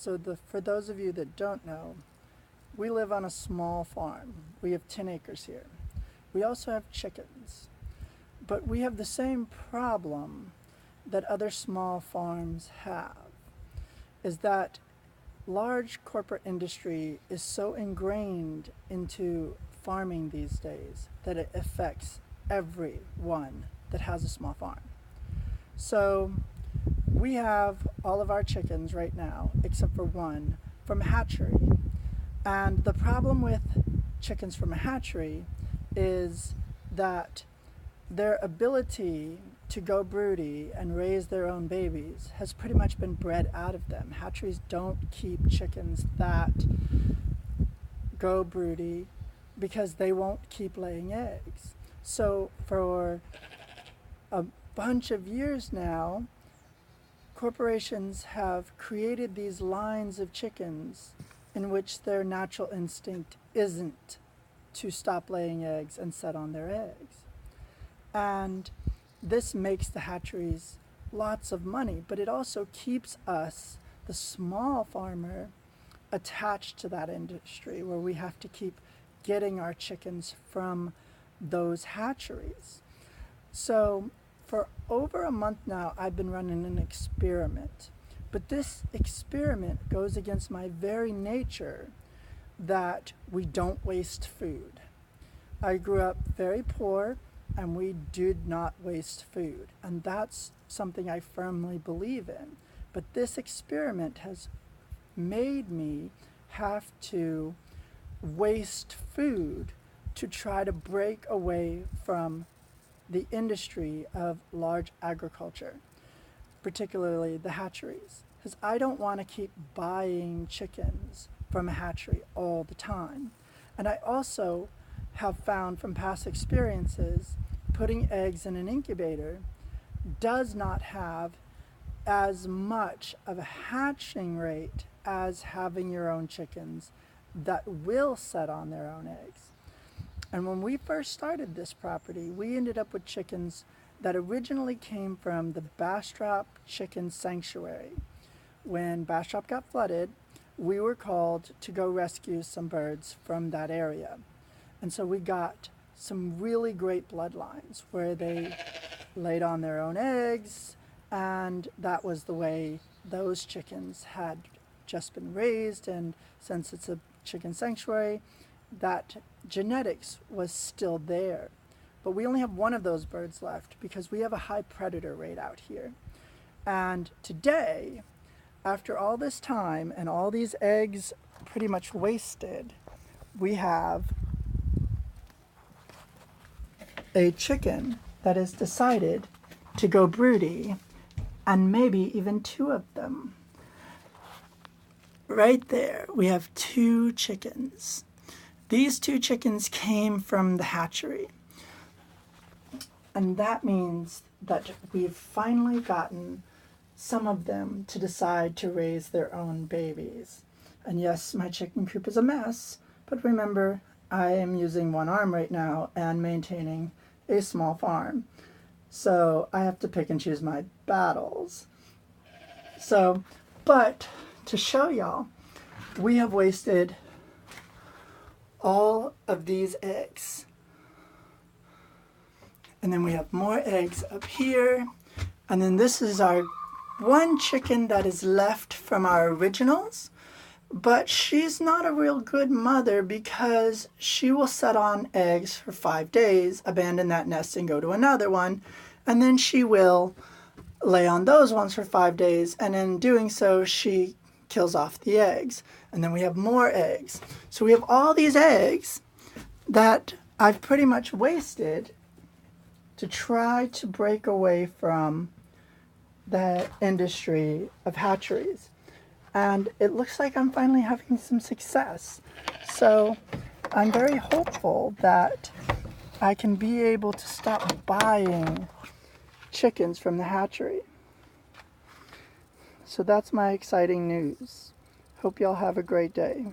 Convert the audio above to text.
For those of you that don't know, we live on a small farm. We have 10 acres here. We also have chickens, but we have the same problem that other small farms have, is that large corporate industry is so ingrained into farming these days that it affects everyone that has a small farm. So we have all of our chickens right now, except for one, from a hatchery. And the problem with chickens from a hatchery is that their ability to go broody and raise their own babies has pretty much been bred out of them. Hatcheries don't keep chickens that go broody because they won't keep laying eggs. So for a bunch of years now, corporations have created these lines of chickens in which their natural instinct isn't to stop laying eggs and set on their eggs. And this makes the hatcheries lots of money, but it also keeps us, the small farmer, attached to that industry where we have to keep getting our chickens from those hatcheries. So for over a month now, I've been running an experiment. But this experiment goes against my very nature that we don't waste food. I grew up very poor and we did not waste food. And that's something I firmly believe in. But this experiment has made me have to waste food to try to break away from the industry of large agriculture, particularly the hatcheries, because I don't want to keep buying chickens from a hatchery all the time. And I also have found from past experiences, putting eggs in an incubator does not have as much of a hatching rate as having your own chickens that will set on their own eggs. And when we first started this property, we ended up with chickens that originally came from the Bastrop Chicken Sanctuary. When Bastrop got flooded, we were called to go rescue some birds from that area. And so we got some really great bloodlines where they laid on their own eggs, and that was the way those chickens had just been raised. And since it's a chicken sanctuary, that genetics was still there. But we only have one of those birds left because we have a high predator rate out here. And today, after all this time and all these eggs pretty much wasted, we have a chicken that has decided to go broody, and maybe even two of them. Right there, we have two chickens. These two chickens came from the hatchery. And that means that we've finally gotten some of them to decide to raise their own babies. And yes, my chicken coop is a mess, but remember, I am using one arm right now and maintaining a small farm. So I have to pick and choose my battles. So, but to show y'all, we have wasted all of these eggs. And then we have more eggs up here. And then this is our one chicken that is left from our originals. But she's not a real good mother because she will set on eggs for 5 days, abandon that nest and go to another one. And then she will lay on those ones for 5 days. And in doing so, she kills off the eggs. And then we have more eggs. So we have all these eggs that I've pretty much wasted to try to break away from the industry of hatcheries. And it looks like I'm finally having some success. So I'm very hopeful that I can be able to stop buying chickens from the hatchery. So that's my exciting news. Hope y'all have a great day.